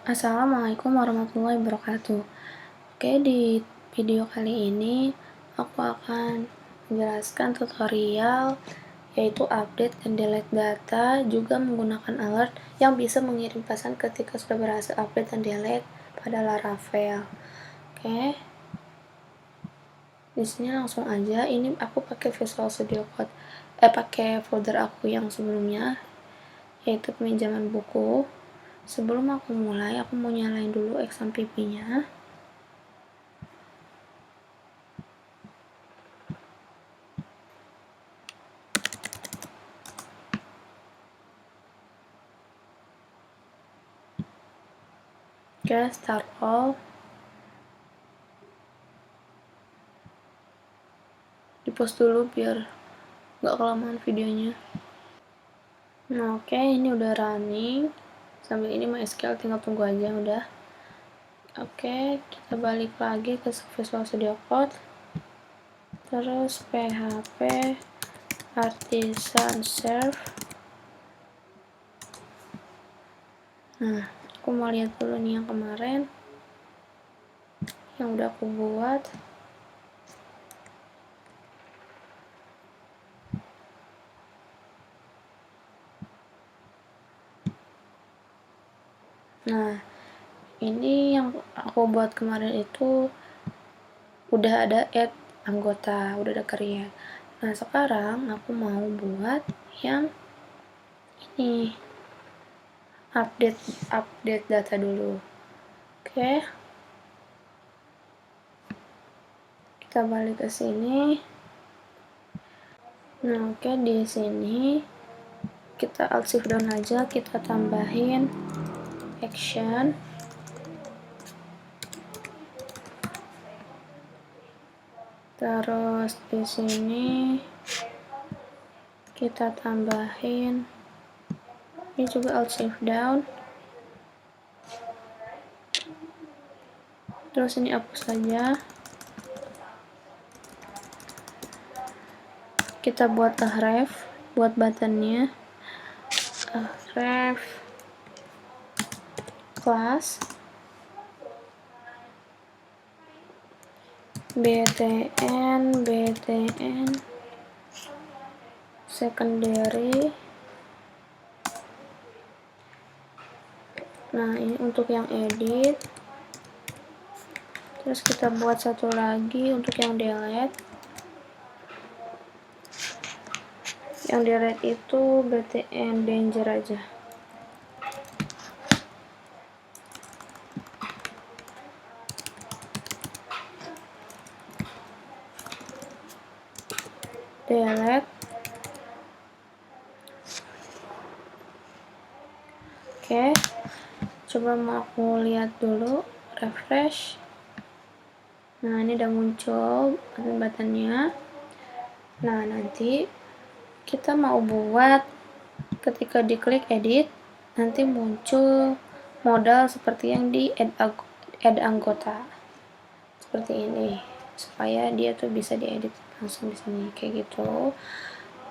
Assalamualaikum warahmatullahi wabarakatuh. Oke, di video kali ini aku akan menjelaskan tutorial yaitu update dan delete data juga menggunakan alert yang bisa mengirim pesan ketika sudah berhasil update dan delete pada Laravel. Oke. Di sini langsung aja, ini aku pakai Visual Studio Code. Pakai folder aku yang sebelumnya yaitu peminjaman buku. Sebelum aku mulai, aku mau nyalain dulu XAMPP-nya. Oke, start all. Di pause dulu biar nggak kelamaan videonya. Nah, oke, ini udah running. Sambil ini MySQL tinggal tunggu aja udah. Oke, kita balik lagi ke Visual Studio Code. Terus PHP Artisan Serve. Nah, aku mau lihat dulu nih yang kemarin yang udah aku buat. Nah, ini yang aku buat kemarin itu udah ada add anggota, udah ada create. Nah, sekarang aku mau buat yang ini, update data dulu. Oke, kita balik ke sini. Nah, oke, di sini kita alt shift down aja, kita tambahin action. Terus di sini kita tambahin ini juga alt shift down. Terus ini hapus saja. Kita buat a ref buat buttonnya. Ref class btn secondary. Nah, ini untuk yang edit. Terus kita buat satu lagi untuk yang delete. Yang delete itu btn danger aja. Delete. Oke, coba mau aku lihat dulu, refresh. Nah, ini udah muncul button-buttonnya. Nah, nanti kita mau buat ketika diklik edit, nanti muncul modal seperti yang di add anggota. Seperti ini, supaya dia tuh bisa diedit langsung di sini kayak gitu.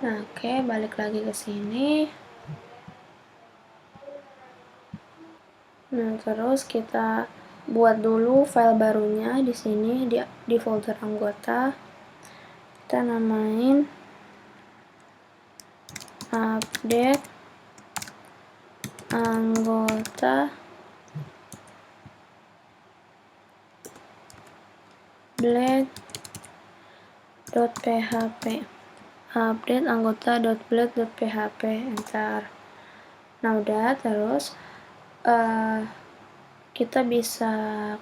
Nah, oke, balik lagi ke sini. Nah, terus kita buat dulu file barunya di sini di folder anggota. Kita namain update anggota blade.php. Update anggota.blade.php. Enter. Nah, udah. Terus kita bisa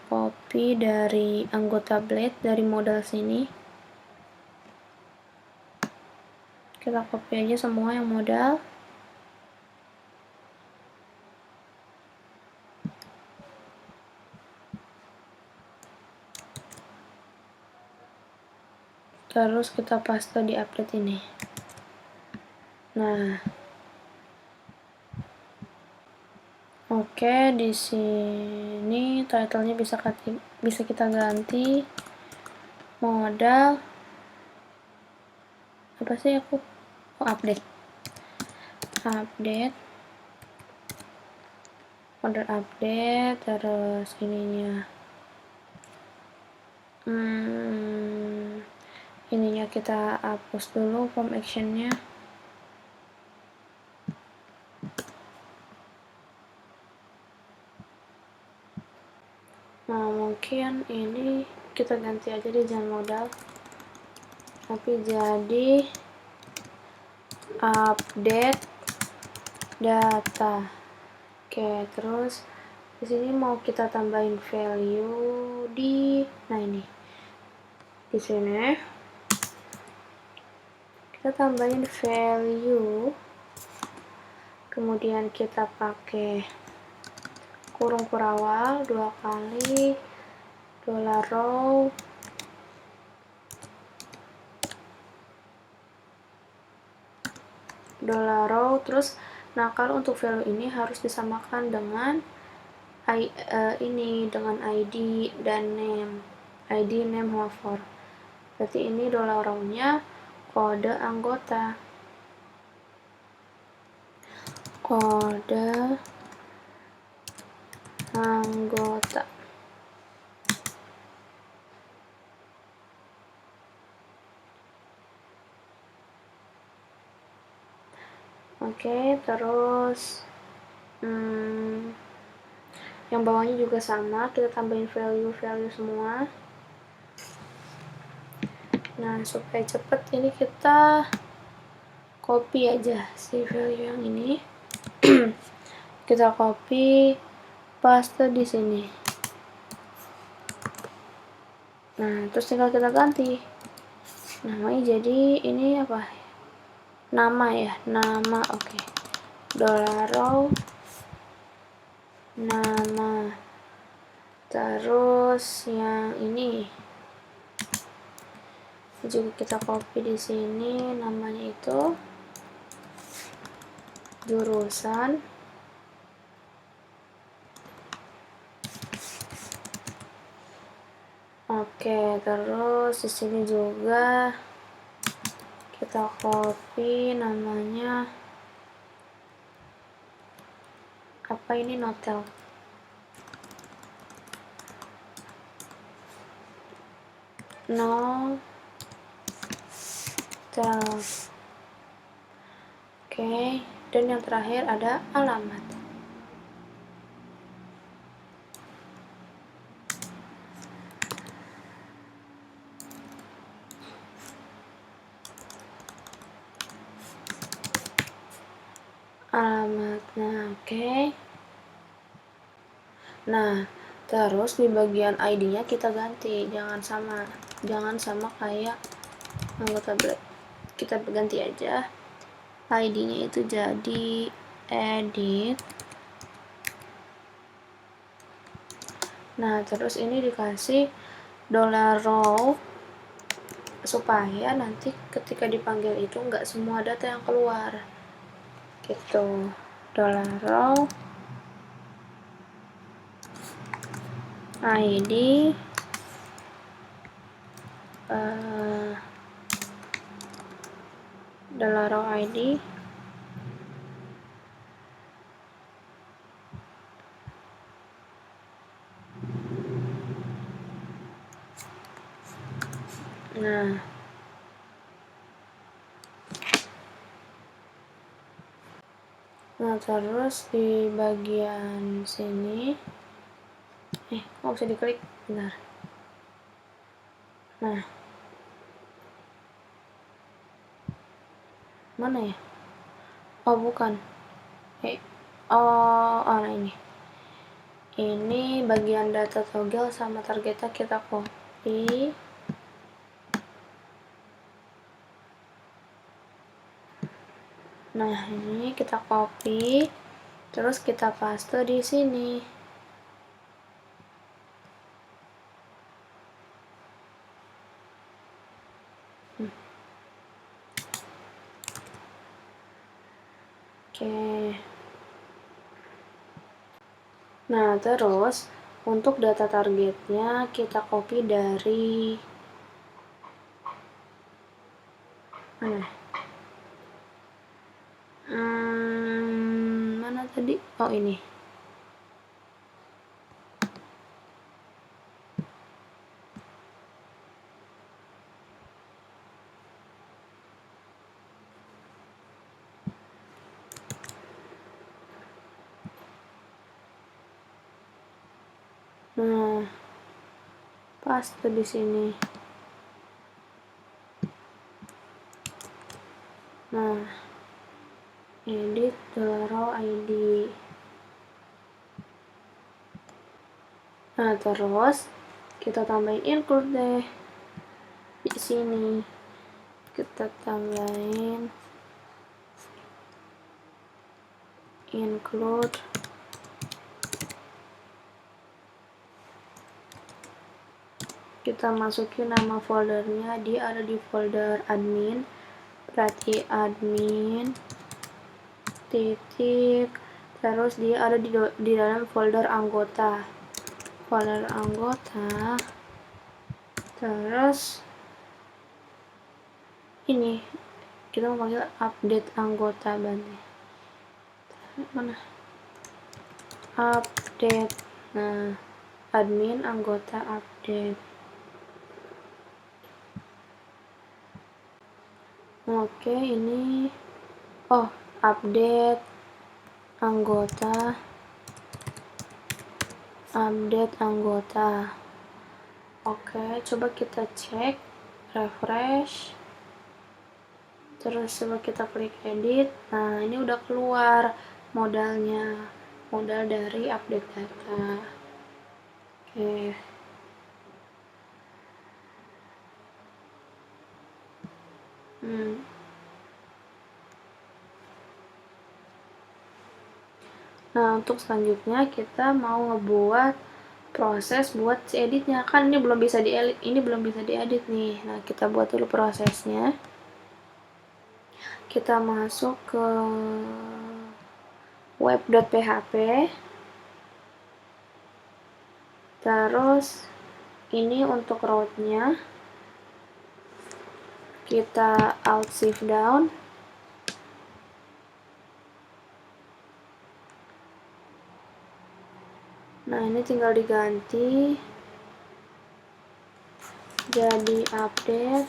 copy dari anggota blade dari modal sini. Kita copy aja semua yang modal. Terus kita paste di update ini. Nah, oke, di sini title-nya bisa kita ganti modal apa sih aku update order update, terus ininya ininya kita hapus dulu form actionnya. Nah, mungkin ini kita ganti aja di jangan modal, tapi jadi update data. Oke, terus di sini mau kita tambahin value di, nah ini di sini kita tambahin value, kemudian kita pakai kurung kurawal 2 kali, $row, terus nah kalau untuk value ini harus disamakan dengan dengan ID dan name, ID, name, hover. Berarti ini $row-nya kode anggota, kode anggota. Oke, terus yang bawahnya juga sama, kita tambahin value semua. Nah, supaya cepet ini kita copy aja si value yang ini. Kita copy, paste di sini. Nah, terus tinggal kita ganti namanya jadi ini apa, nama ya, nama. Oke, $row nama. Terus yang ini juga kita copy di sini, namanya itu jurusan. Oke, terus di sini juga kita copy namanya apa ini, notel. Notel. Oke, dan yang terakhir ada alamat. Alamatnya, oke. Nah, terus di bagian ID-nya kita ganti, jangan sama kayak anggota Black. Kita ganti aja ID-nya itu jadi edit. Nah, terus ini dikasih $row supaya nanti ketika dipanggil itu nggak semua data yang keluar gitu. $row ID $row ID nah terus di bagian sini nggak usah diklik, bentar. Nah, mana ya? Oh, bukan. Nah ini bagian data toggle sama targetnya kita copy. Nah, ini kita copy, terus kita paste di sini. Oke. Nah, terus untuk data targetnya kita copy dari mana? Mana tadi? Oh, ini. Nah, pas tuh di sini. Nah, edit row ID. Nah, terus kita tambahin include deh. Di sini kita tambahin include kita masukin nama foldernya, dia ada di folder admin, berarti admin titik, terus dia ada di dalam folder anggota, terus ini kita mau panggil update anggota banget. Mana update, nah admin anggota update. Oke, ini update anggota. Oke, coba kita cek, refresh, terus coba kita klik edit. Nah, ini udah keluar modal dari update data. Oke. Nah, untuk selanjutnya kita mau ngebuat proses buat si editnya. Kan ini belum bisa diedit nih. Nah, kita buat dulu prosesnya. Kita masuk ke web.php. Terus ini untuk route-nya. Kita alt shift down. Nah, ini tinggal diganti jadi update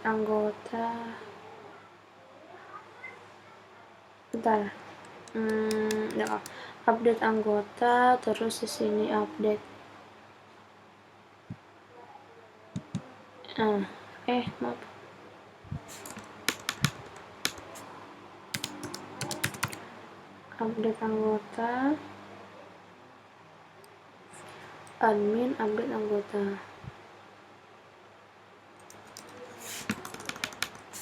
anggota. Bentar. Update anggota, terus di sini update. Maaf. Update anggota, admin update anggota.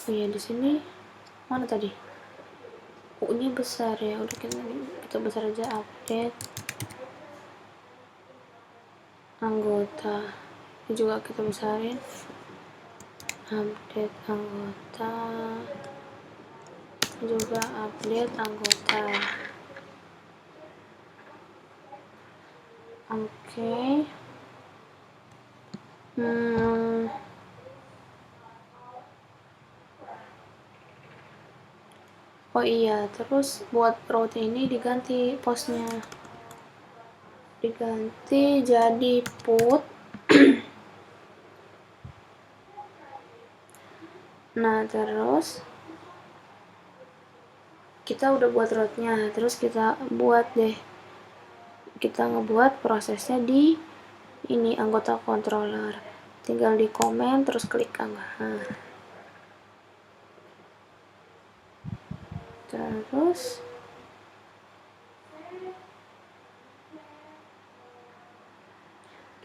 Oh ya, di sini mana tadi? U-nya besar ya, udah kita besar aja, update anggota. Ini juga kita besarin, update anggota, juga update anggota. Oke. Oh iya, terus buat route ini diganti postnya, diganti jadi put. Nah, terus kita udah buat route-nya, terus kita ngebuat prosesnya di ini anggota controller. Tinggal di komen terus klik terus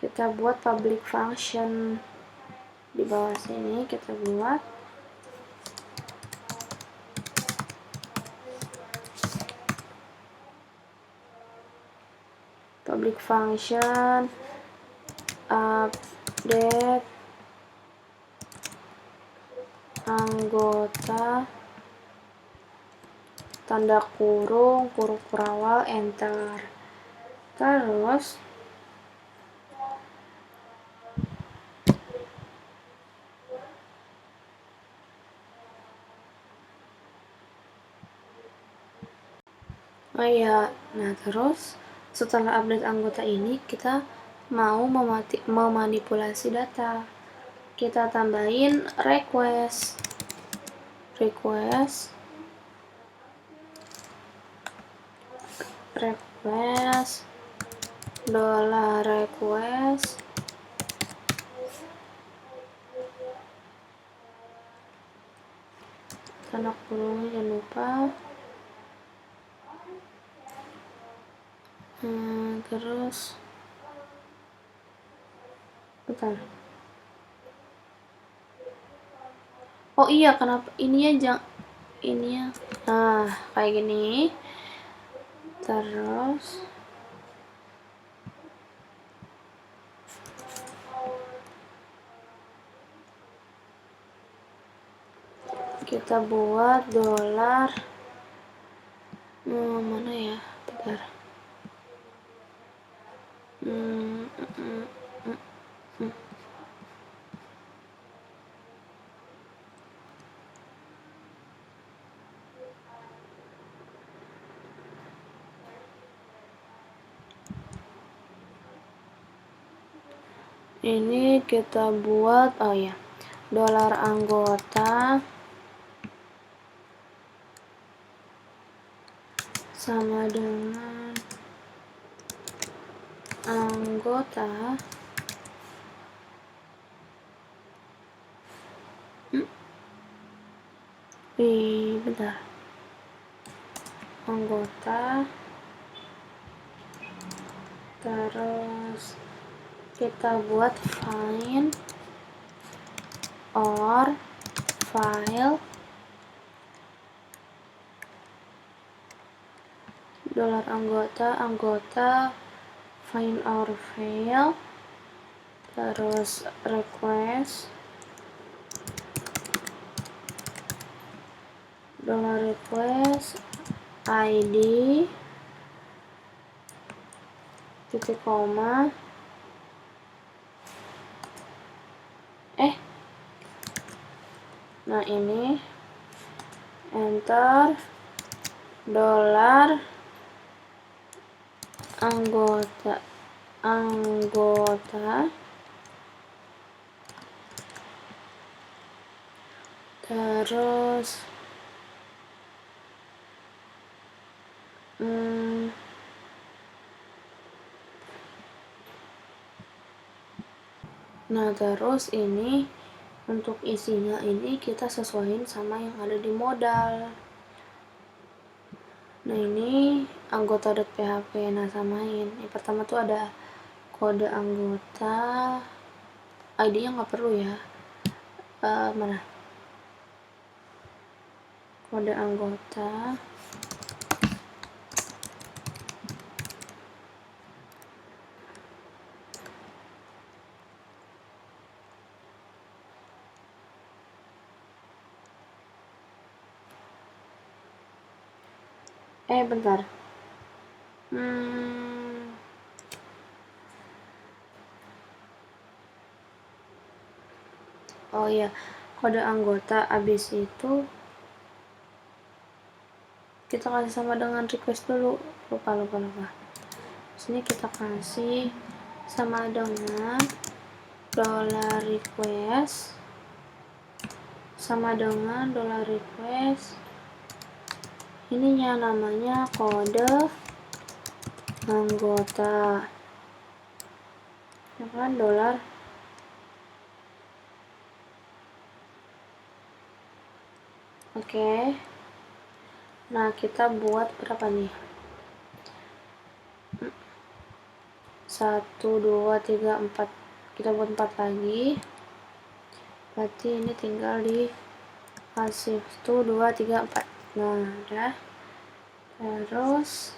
kita buat public function di bawah sini. Kita buat public function update anggota tanda kurung kurawal enter. Terus terus setelah update anggota ini kita mau memanipulasi data. Kita tambahin request. request dollar request tanda kurungnya jangan lupa. Terus bentar. Oh iya, kenapa ininya nah kayak gini. Terus kita buat dolar mana ya, bentar. Ini kita buat dolar anggota sama dengan anggota bentar. Anggota, terus kita buat find or file dolar anggota find or file, terus request dollar request ID titik koma nah ini enter dolar anggota terus nah terus ini untuk isinya ini kita sesuaiin sama yang ada di modal. Nah ini anggota.php, nah samain. Yang pertama tuh ada kode anggota, ID nya nggak perlu ya. Mana kode anggota, bentar. Oh iya, kode anggota abis itu kita kasih sama dengan request dulu. Lupa. Sini kita kasih sama dengan dollar request sama dengan dollar request ininya namanya kode anggota ya kan, dolar oke. Nah kita buat berapa nih, 1 2 3 4, kita buat 4 lagi, berarti ini tinggal di kasih 1 2 3 4. Nah udah, terus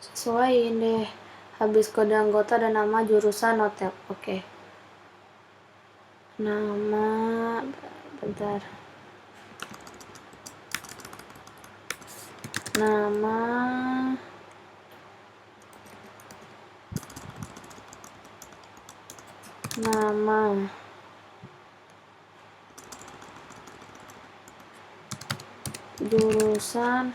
sesuaiin deh habis kode anggota dan nama jurusan notel. Oke. Nama bentar, nama jurusan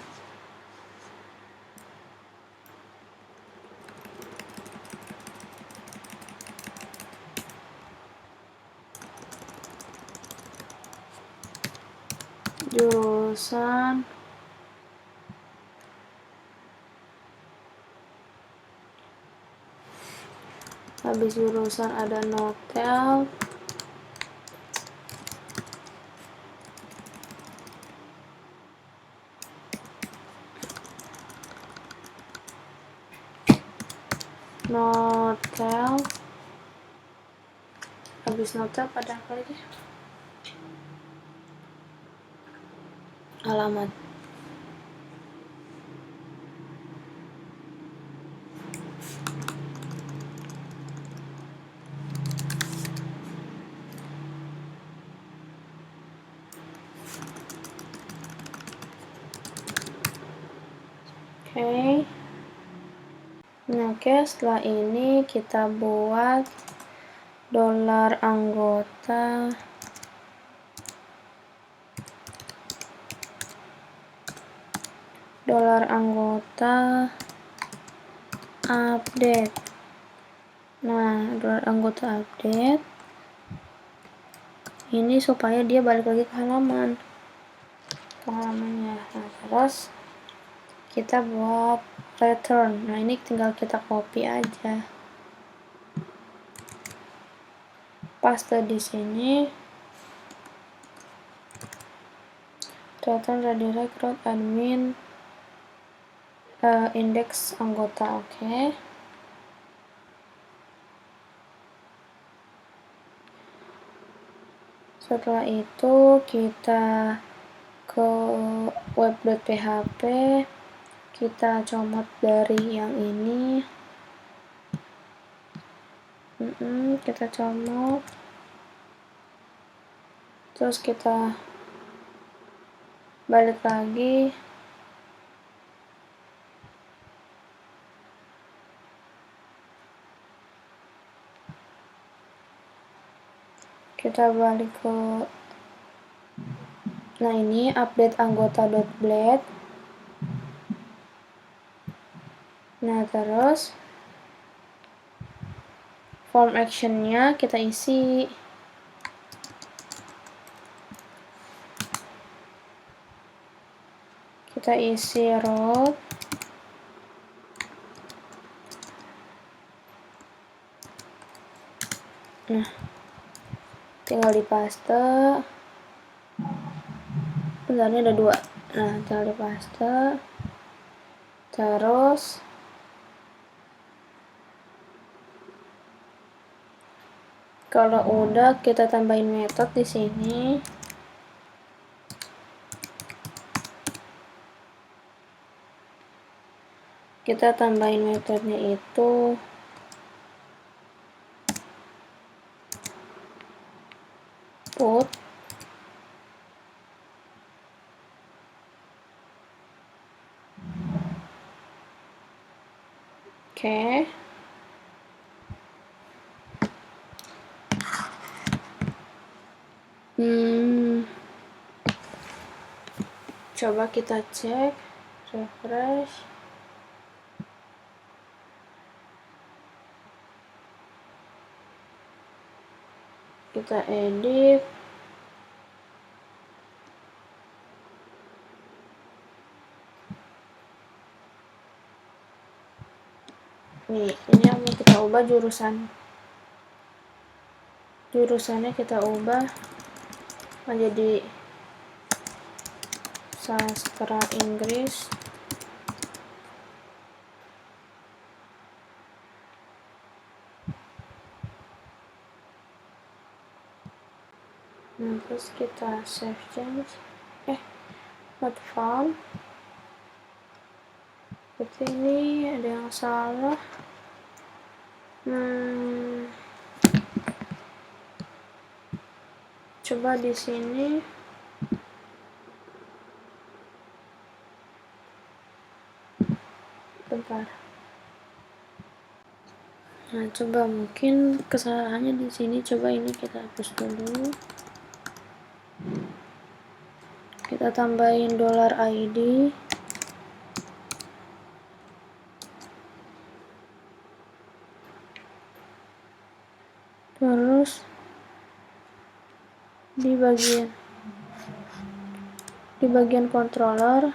jurusan. Habis jurusan ada notel. Notel. Habis notel pada apa lagi? Alamat. Oke. Nah, setelah ini kita buat dolar anggota update. Nah, dolar anggota update ini supaya dia balik lagi ke halamannya. Nah, terus kita buat return. Nah, ini tinggal kita copy aja, paste di sini. Return redirect root admin index anggota. Oke. Setelah itu kita ke web.php, kita comot dari yang ini. Kita comot, terus kita balik lagi, kita balik ke, nah ini update anggota.blade. Nah, terus form actionnya kita isi. Kita isi root. Nah, tinggal dipaste. Bentar, ini ada 2. Nah, tinggal dipaste. Terus kalau udah, kita tambahin metode di sini. Kita tambahin metodenya itu put oke. Coba kita cek, refresh. Kita edit. Nih, ini yang mau kita ubah jurusannya kita ubah menjadi sastra Inggris. Nah, terus kita save change. Not found. Seperti ini ada yang salah. Coba di sini. Bentar. Nah, coba mungkin kesalahannya di sini. Coba ini kita hapus dulu. Kita tambahin $ID. Terus di di bagian controller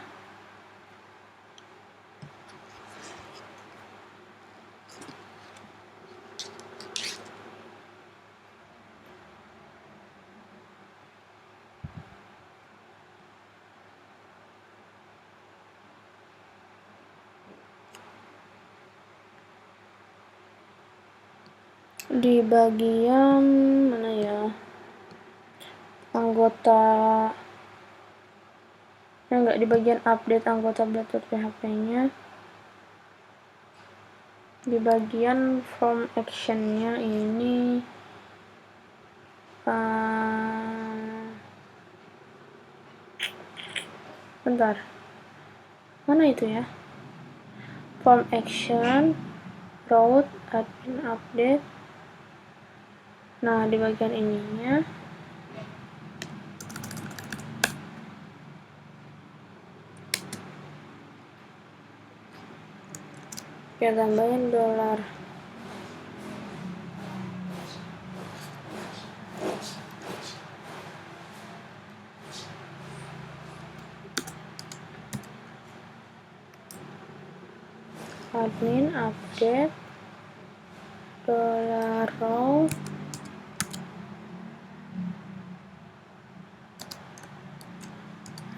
di bagian mana ya, anggota enggak, di bagian update anggota Blade.php-nya, di bagian form action-nya ini bentar, mana itu ya, form action, route, admin update. Nah, di bagian ininya kita tambahin dolar. Admin update dollar row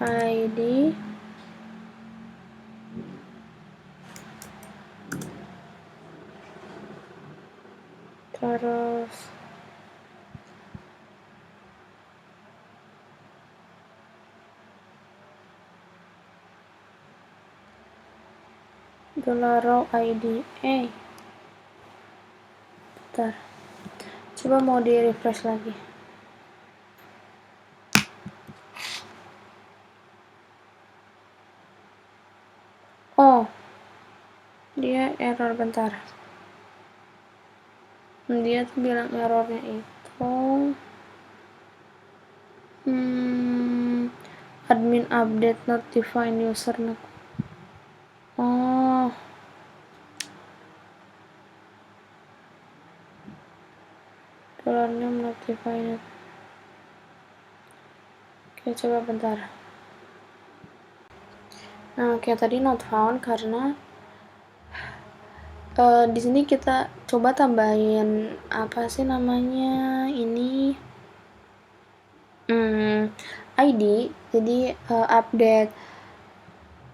ID terus dollar row ID. Bentar, coba mau di refresh lagi. Oh, dia error, bentar. Dia tuh bilang errornya itu admin update not defined user. Oh, dollar name not defined. Oke, coba bentar. Nah, kayak tadi not found karena di sini kita coba tambahin apa sih namanya ini ID, jadi update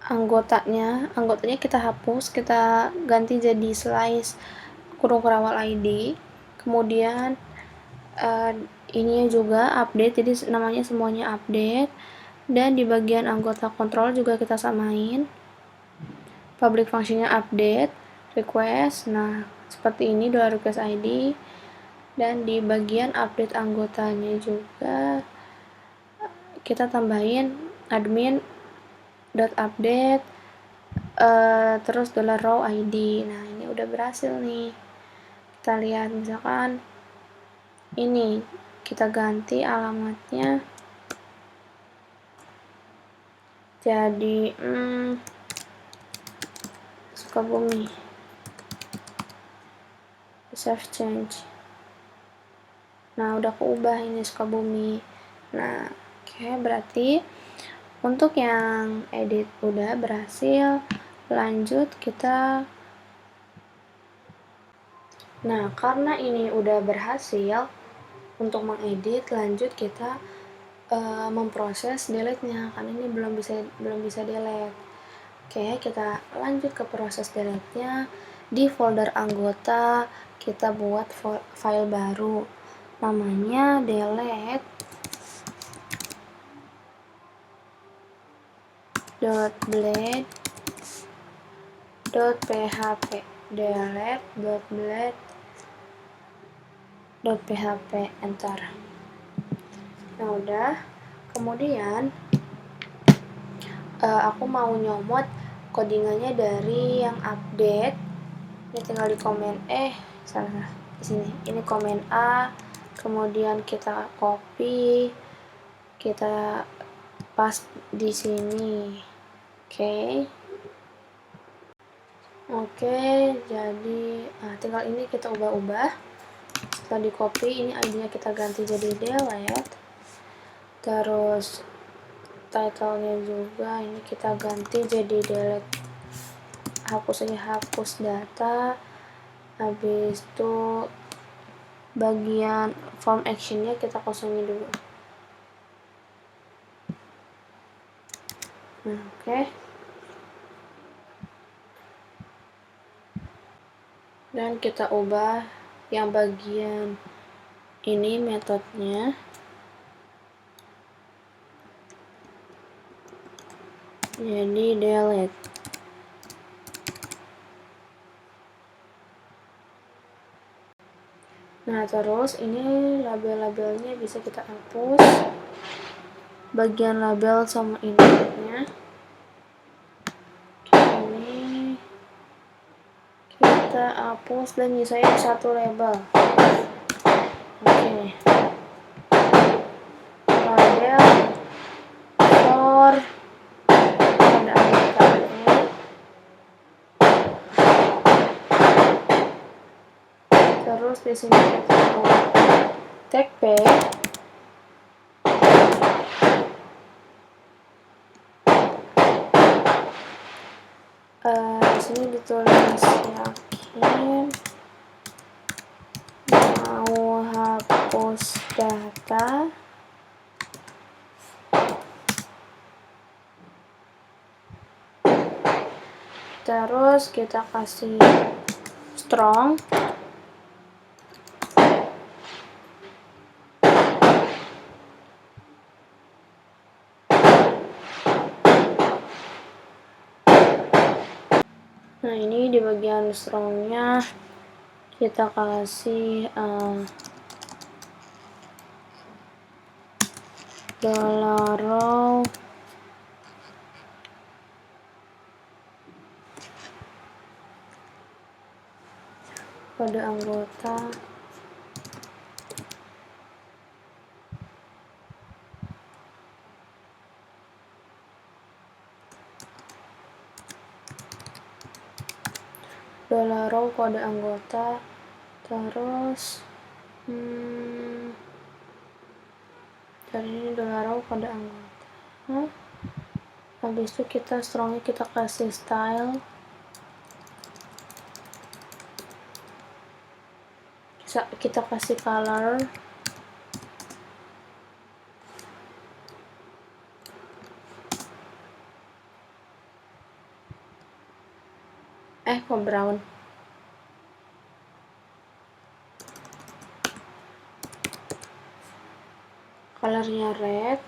anggotanya kita hapus, kita ganti jadi slice kurung kerawal ID, kemudian ininya juga update, jadi namanya semuanya update, dan di bagian anggota kontrol juga kita samain, public functionnya update request. Nah, seperti ini dollar request ID, dan di bagian update anggotanya juga kita tambahin admin .update terus dollar row ID. Nah, ini udah berhasil nih. Kita lihat misalkan ini kita ganti alamatnya jadi Sukabumi, save change. Nah, udah keubah ini Sukabumi. Nah, oke, berarti untuk yang edit udah berhasil. Lanjut kita. Nah, karena ini udah berhasil untuk mengedit, lanjut kita memproses delete-nya, karena ini belum bisa delete. Oke, kita lanjut ke proses delete-nya. Di folder anggota kita buat file baru, namanya delete.blade.php, delete.blade.php, enter. Nah, udah. Kemudian aku mau nyomot codingannya dari yang update. Ini tinggal di komen salah di sini. Ini komen A, kemudian kita copy, kita paste di sini. Oke, jadi tinggal ini kita ubah-ubah. Setelah di copy, ini ID-nya kita ganti jadi delete. Terus title-nya juga ini kita ganti jadi delete, hapus aja, hapus data. Habis itu bagian form actionnya kita kosongin dulu. Nah, oke. Dan kita ubah yang bagian ini metodenya jadi delete. Nah, terus ini label-labelnya bisa kita hapus, bagian label sama inputnya. Ini kita hapus dan nyisain satu label. Oke. Label for ada anggotanya. Terus di sini kita tag p. Di sini ditulis yakin mau hapus data. Terus kita kasih strong. Nah, ini di bagian strongnya kita kasih $row kode anggota. $row kode anggota. Terus dari ini $row kode anggota. Habis itu kita strongnya kita kasih style. Kita kasih color. Kok brown? Colornya red.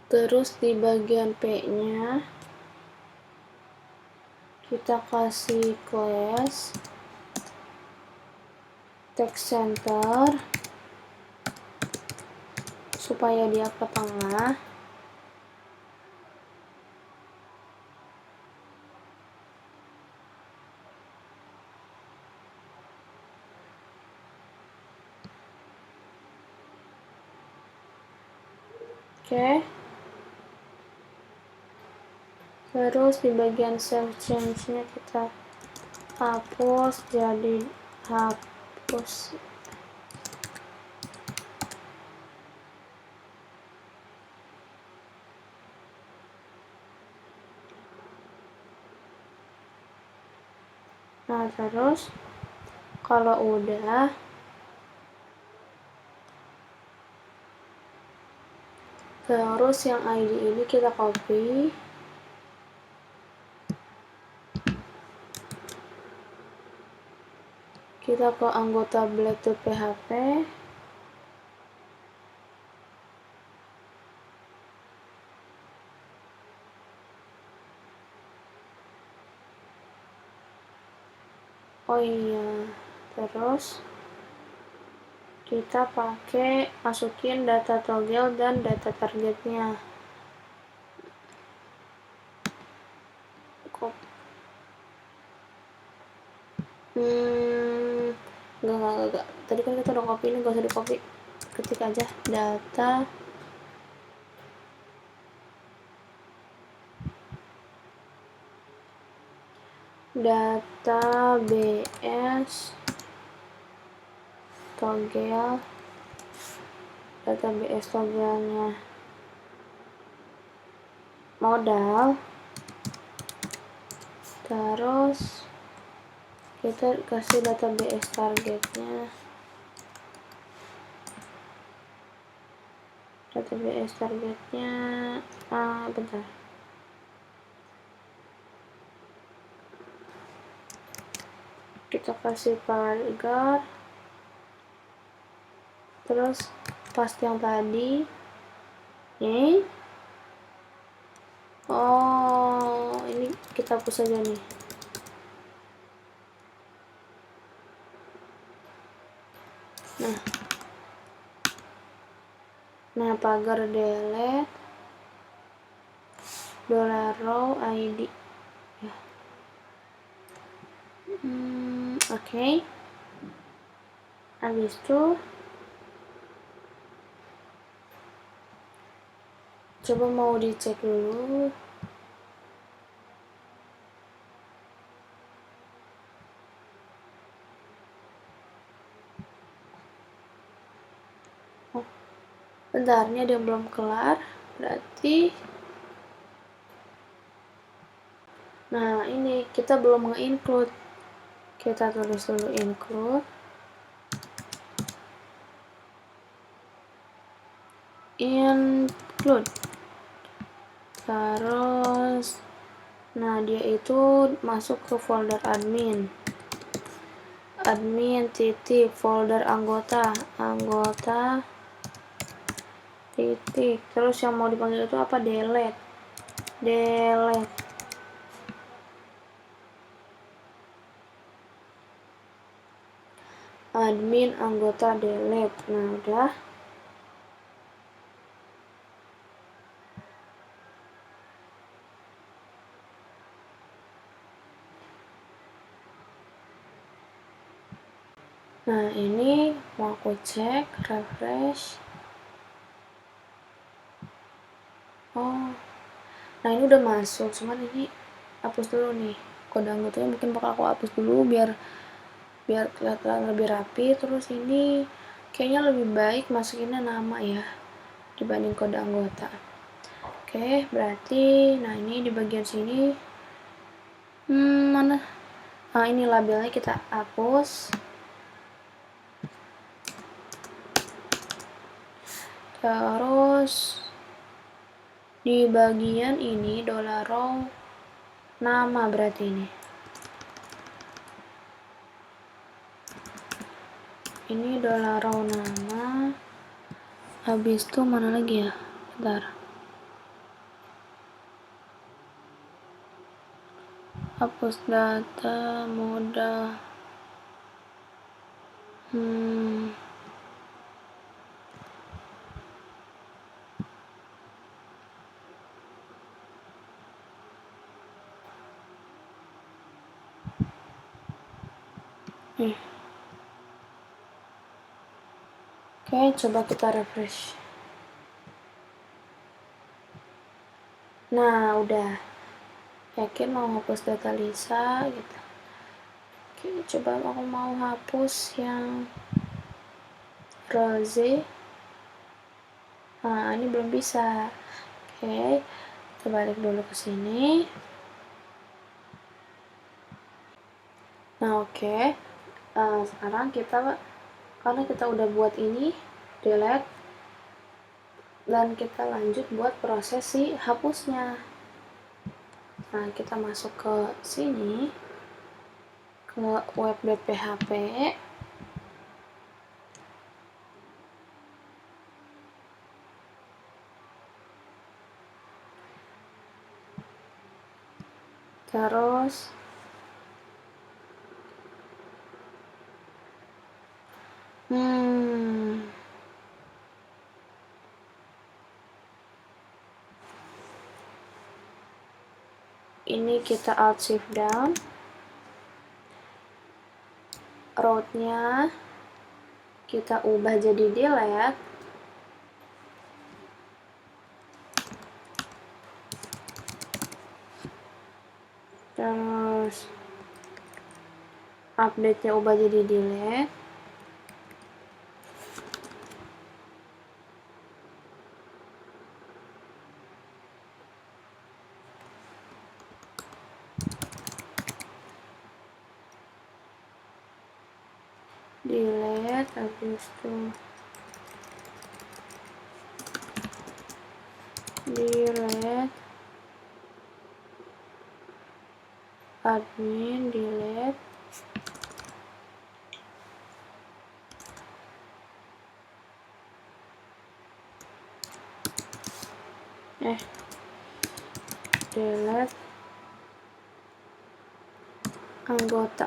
Terus di bagian P-nya kita kasih class text center supaya dia ke tengah. Oke. Terus di bagian save change-nya kita hapus jadi hapus. Nah, terus kalau udah terus yang ID ini kita copy. Kita ke anggota Bluetooth PHP. Oh iya, terus kita masukin data toggle dan data targetnya. Enggak. Tadi kan kita udah copy, ini gak usah di copy. Ketik aja data database toggle, database toggle-nya modal, terus kita kasih database targetnya, bentar, kita kasih paragraph, terus paste yang tadi ini. Ini kita hapus aja nih. Nah pagar delete $row id ya. Oke. Habis itu coba mau dicek dulu. Bentar, ini ada yang belum kelar, berarti nah ini kita belum nge-include. Kita tulis dulu include terus nah dia itu masuk ke folder admin titik folder anggota titik, terus yang mau dipanggil itu apa? Delete admin anggota delete. Nah udah. Nah ini mau aku cek, refresh. Nah ini udah masuk, cuman ini hapus dulu nih kode anggotanya, mungkin bakal aku hapus dulu biar kelihatan lebih rapi. Terus ini kayaknya lebih baik masukinnya nama ya dibanding kode anggota. Oke, berarti nah ini di bagian sini mana? Ini labelnya kita hapus. Terus di bagian ini $row nama, berarti ini $row nama. Habis itu mana lagi ya? Bentar. Hapus data modal. Oke, coba kita refresh. Nah, udah. Yakin mau hapus data Lisa gitu. Oke, coba aku mau hapus yang Rose. Nah, ini belum bisa. Oke, kita balik dulu ke sini. Nah, oke. Sekarang karena kita udah buat ini, delete, dan kita lanjut buat proses si hapusnya. Nah, kita masuk ke sini, ke web.php. Terus ini kita alt shift down, root-nya kita ubah jadi delete. Terus update-nya ubah jadi delete. Habis itu delete admin, delete delete anggota.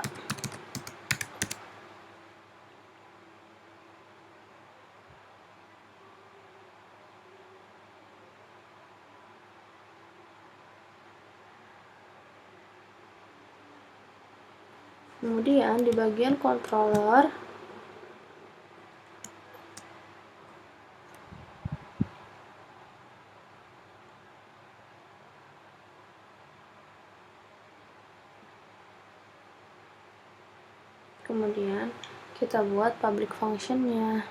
Kemudian di bagian controller kemudian kita buat public function-nya.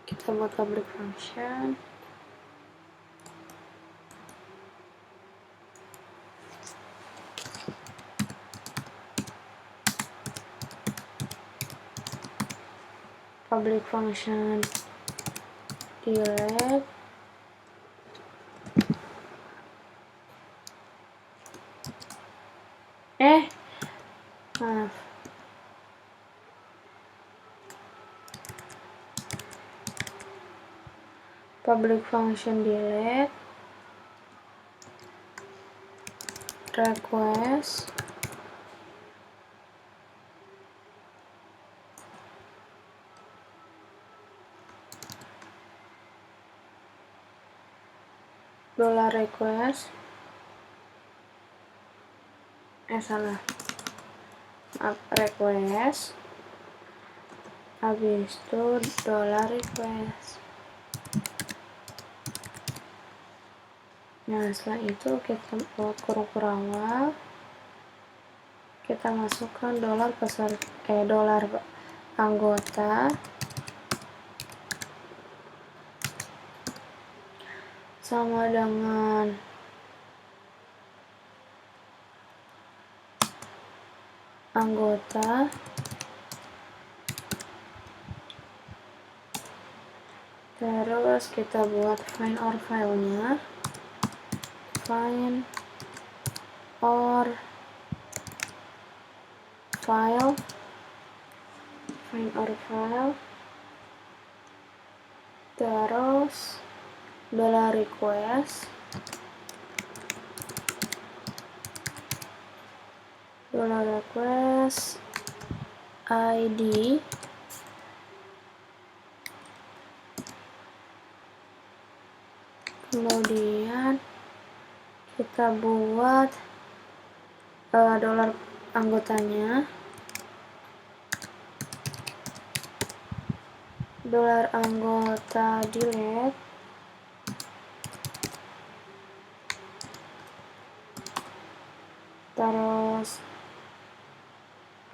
Kita buat public function. Public function delete maaf, public function delete request $request request habis itu $request. Nah, setelah itu kita buat kurung awal, kita masukkan $dollar anggota sama dengan anggota terus kita buat find or file-nya, find or file terus $request ID kemudian kita buat dollar anggotanya, dollar anggota delete terus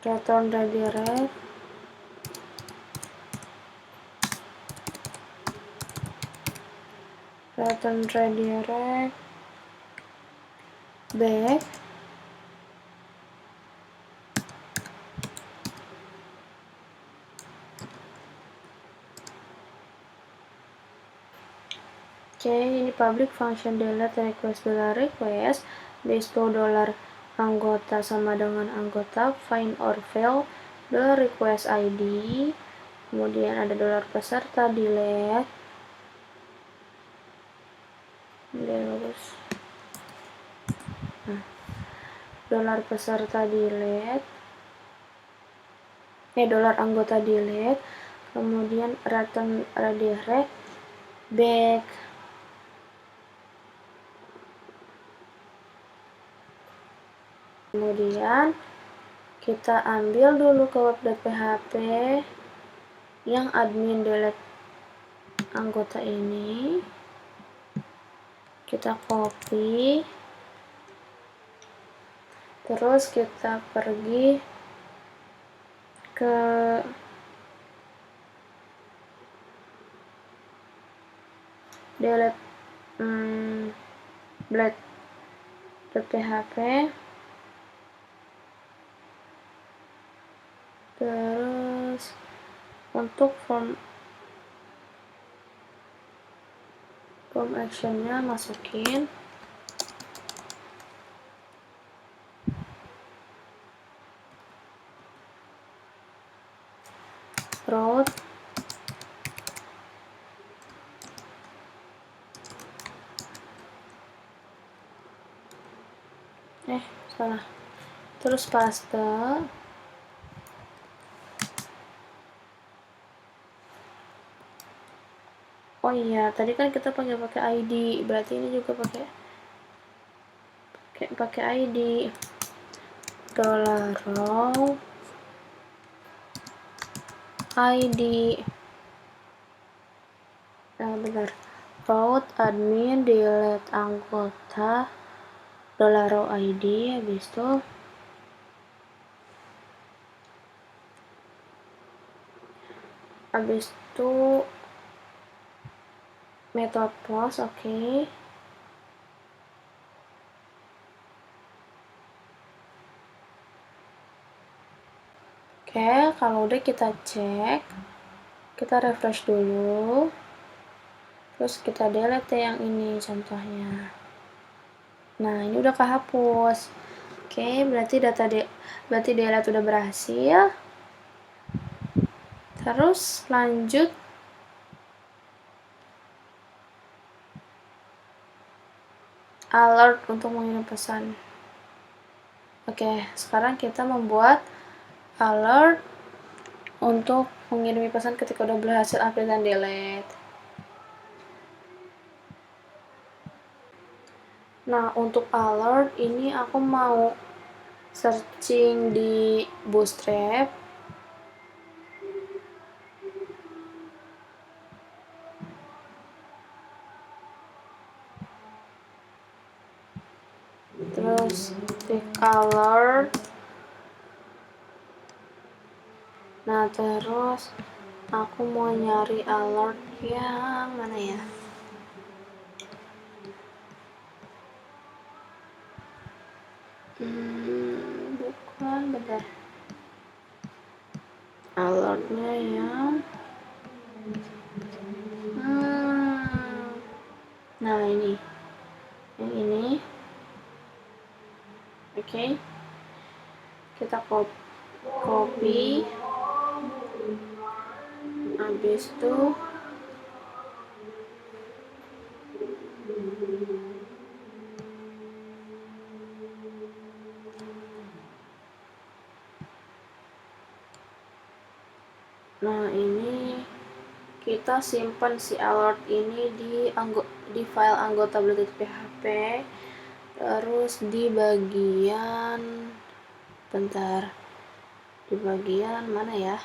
return redirect back ini public function delete request $request base to dollar anggota sama dengan anggota find or file $request ID kemudian ada dollar peserta delete dollar peserta delete dollar anggota delete kemudian return redirect back kemudian kita ambil dulu ke web.php yang admin delete anggota ini, kita copy Terus kita pergi ke delete blade.php, terus untuk form actionnya masukin route salah, terus paste. Oh iya, tadi kan kita pakai ID, berarti ini juga pakai ID. $row ID. Bentar. Route admin delete anggota $row ID, habis itu method post, oke. Oke, kalau udah kita cek, kita refresh dulu, terus kita delete yang ini contohnya. Nah, ini udah kehapus. Oke, berarti delete udah berhasil. Terus lanjut alert untuk mengirim pesan. Oke, sekarang kita membuat alert untuk mengirimi pesan ketika udah berhasil update dan delete. Nah, untuk alert ini aku mau searching di Bootstrap. Terus klik alert. Nah, terus aku mau nyari alert yang mana ya? Bukan, bentar. Alertnya yang nah ini, yang ini. Oke, kita copy, habis itu nah ini kita simpan si alert ini di file anggota blade.php, terus di bagian bentar, di bagian mana ya?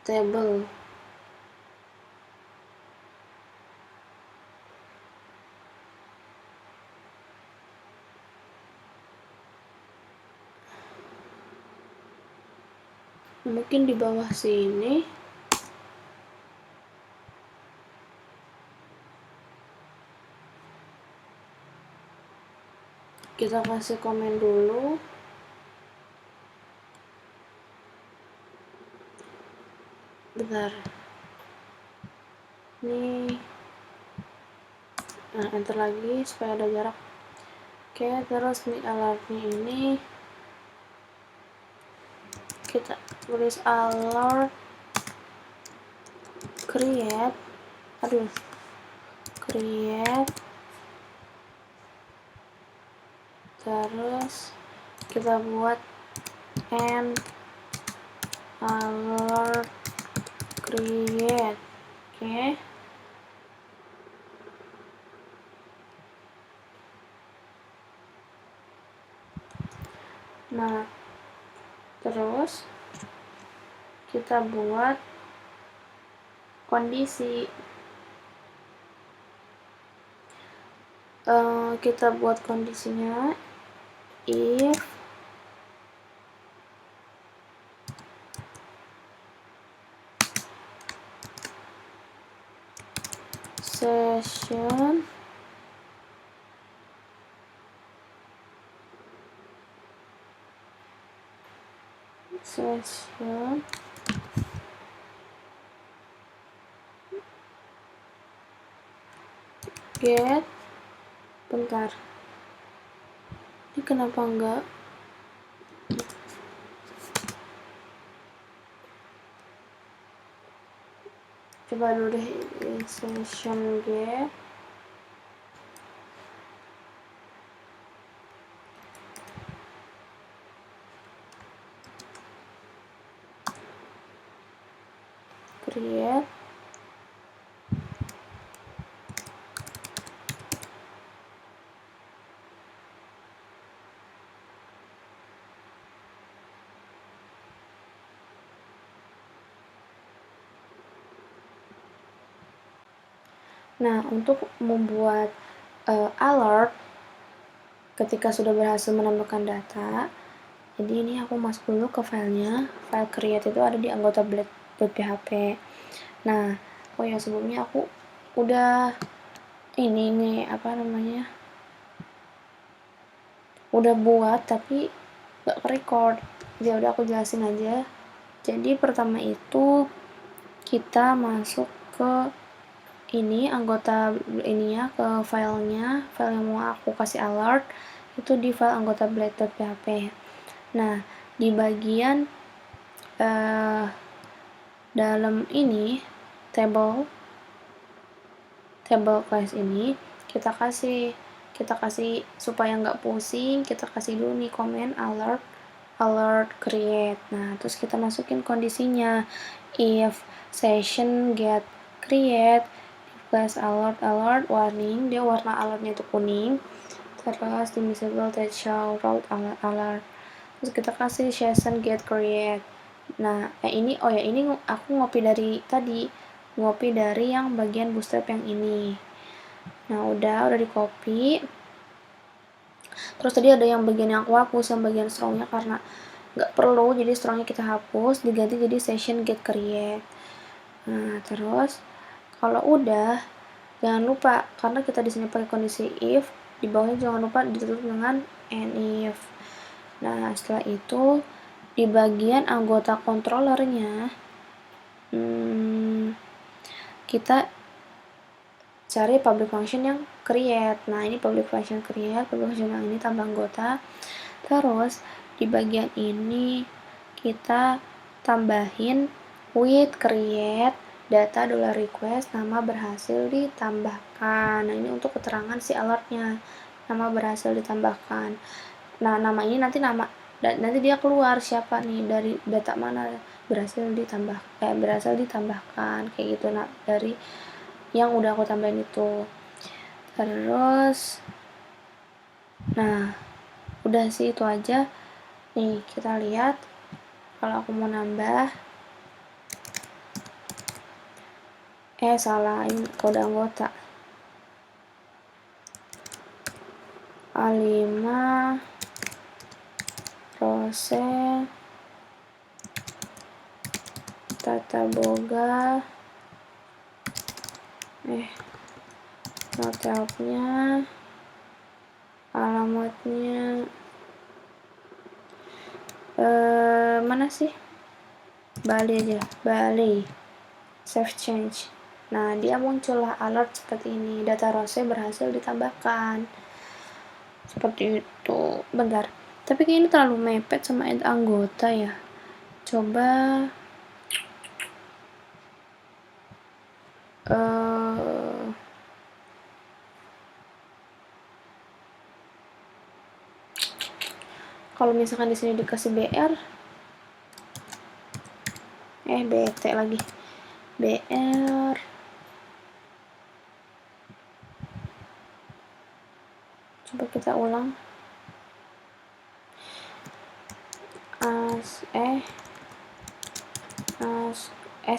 Table. Mungkin di bawah sini. Kita kasih komen dulu. Bentar. Nih. Nah, enter lagi supaya ada jarak. Oke, terus nih alertnya ini kita tulis alert create terus kita buat and alert create. Oke. Nah, Terus kita buat kondisi. Kita buat kondisinya if session get, bentar, ini kenapa enggak? Coba dulu deh, session get create Nah, untuk membuat alert ketika sudah berhasil menemukan data, jadi ini aku masuk dulu ke filenya. File create itu ada di anggota blade.php. Nah, oh ya, sebelumnya aku udah ini nih, apa namanya, udah buat tapi gak record. Ya udah aku jelasin aja. Jadi pertama itu kita masuk ke ini anggota ininya, ke filenya, file yang mau aku kasih alert itu di file anggota blade.php. Nah, di bagian dalam ini table class ini kita kasih supaya nggak pusing, kita kasih dulu nih comment alert create. Nah, terus kita masukin kondisinya if session get create class alert warning, dia warna alertnya itu kuning, terus disable that show route alert, terus kita kasih session get create. Nah, ini aku ngopi dari yang bagian bootstrap yang ini. Nah, udah di copy. Terus tadi ada yang bagian yang aku hapus, yang bagian strongnya karena nggak perlu, jadi strongnya kita hapus, diganti jadi session get create. Nah, terus kalau udah, jangan lupa karena kita di sini pakai kondisi if, di bawahnya jangan lupa ditutup dengan and if. Nah, setelah itu di bagian anggota controllernya kita cari public function yang create. Nah, ini public function create, public function yang ini tambah anggota. Terus di bagian ini kita tambahin with create data $request nama berhasil ditambahkan. Nah, ini untuk keterangan si alertnya, nama berhasil ditambahkan. Nah, nama ini nanti dia keluar siapa nih, dari data mana berhasil ditambahkan kayak gitu. Nah, dari yang udah aku tambahin itu. Terus nah, udah sih itu aja. Nih, kita lihat kalau aku mau nambah, salahin kode anggota A5 Rose Tata Boga notelnya, alamatnya mana sih, Bali aja, Bali, save change. Nah, dia muncullah alert seperti ini, data Rose berhasil ditambahkan seperti itu. Bentar, tapi kayaknya ini terlalu mepet sama anggota ya. Coba kalau misalkan di sini dikasih BR, BT lagi, BR, coba kita ulang,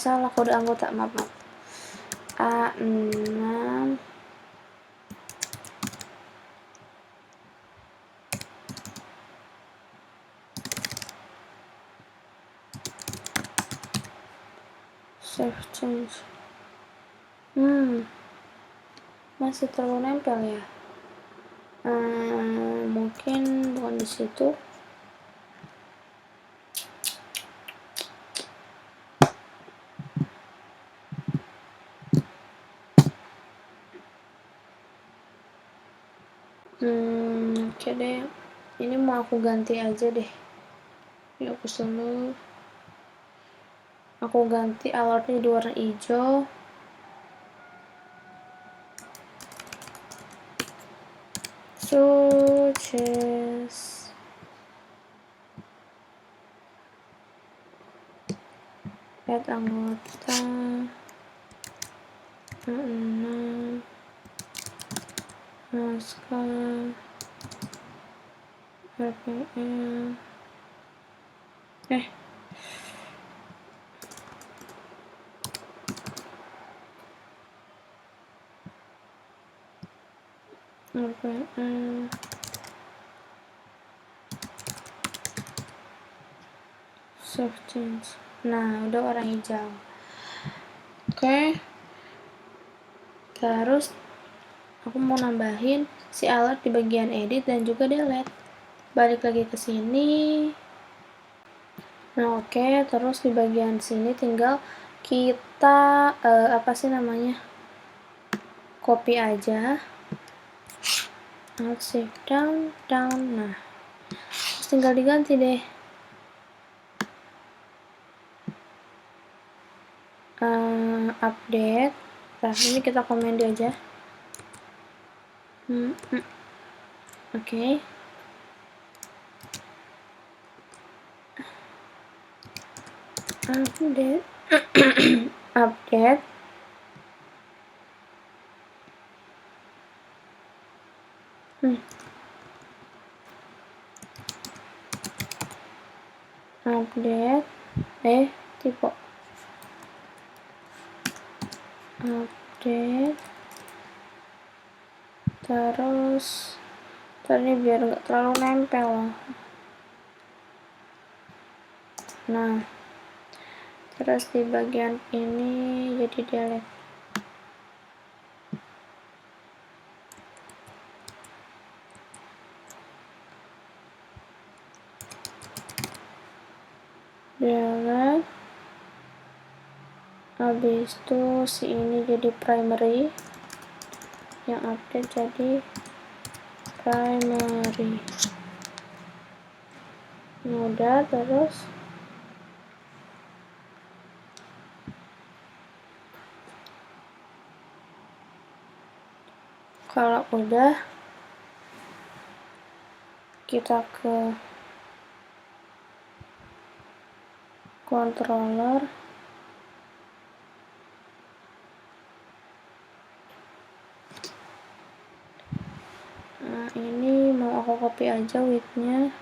salah kode anggota, maaf. A6 save change. Masih terlalu nempel ya. Mungkin bukan di situ. Oke deh, ini mau aku ganti aja deh. Ini aku selalu ganti alertnya di warna hijau. Switches add anggota 6 naskah RPM RPM save change. Nah, udah warna hijau. Oke. Terus aku mau nambahin si alert di bagian edit dan juga delete. Balik lagi ke sini. Nah, oke, terus di bagian sini tinggal kita copy aja. Alt shift down. Nah, terus tinggal diganti deh. Update. Nah, ini kita komen dia aja. Oke. Update. Update. Update. Tipe. Update. Terus ini biar nggak terlalu nempel. Nah, terus di bagian ini jadi delete. Delete. Habis itu si ini jadi primary, yang update jadi primary. Udah, terus kalau udah kita ke controller. Nah, ini mau aku copy aja width-nya.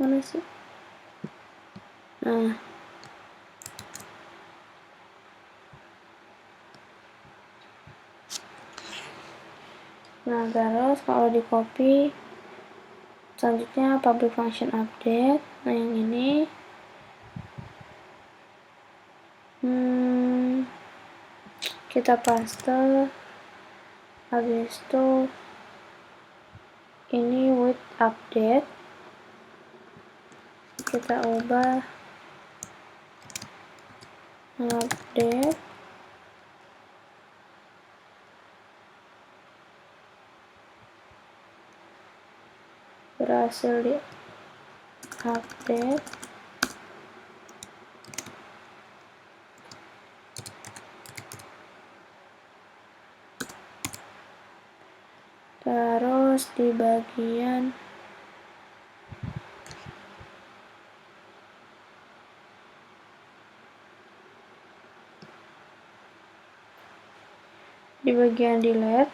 Mana sih? Nah, terus kalau di copy, selanjutnya public function update. Nah, yang ini kita paste. Habis itu ini with update, kita ubah update berhasil di update. Terus di bagian di bagian delete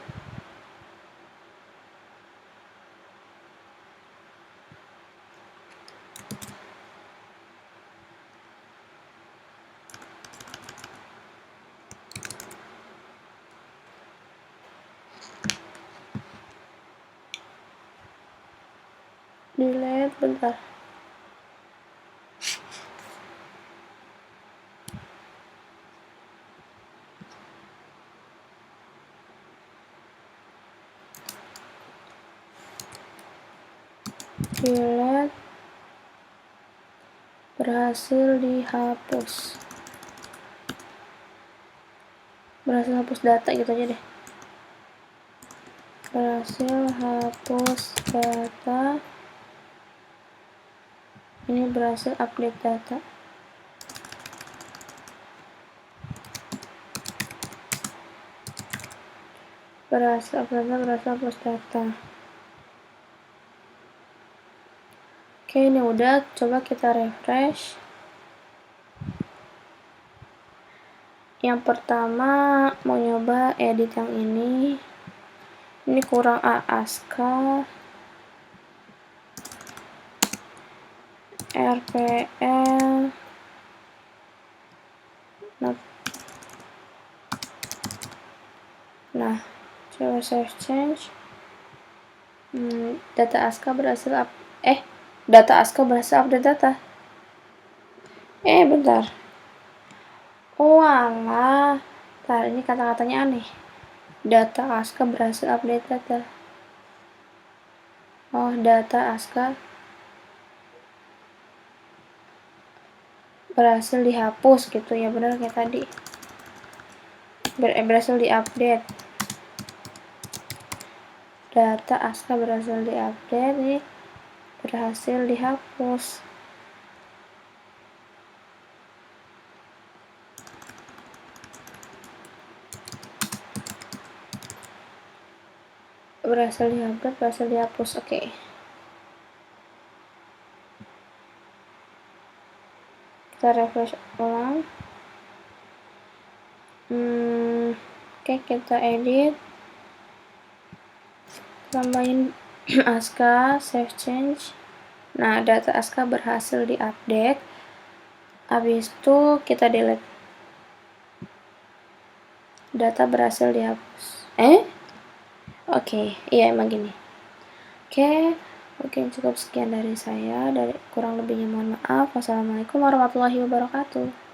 bentar. Delete berhasil dihapus. Berhasil hapus data gitu aja deh. Berhasil hapus data. Ini berhasil update data. Berhasil hapus data. Oke, ini udah. Coba kita refresh. Yang pertama mau nyoba edit yang ini. Ini kurang ASCII. RPL. Nah, coba save change. Data ASCII berhasil data ASCII berhasil update data. Bentar. Walah. Ini kata-katanya aneh. Data ASCII berhasil update data. Oh, data ASCII berhasil dihapus gitu ya, bener kayak tadi. Berhasil diupdate. Data ASCII berhasil diupdate, nih berhasil dihapus. Berhasil diupdate, berhasil dihapus. Oke. Kita refresh ulang. Oke, kita edit. Tambahin ASCII, save change. Nah, data ASCII berhasil diupdate. Habis itu kita delete. Data berhasil dihapus. Oke, iya emang gini. Oke, mungkin cukup sekian dari saya. Dari kurang lebihnya mohon maaf. Wassalamualaikum warahmatullahi wabarakatuh.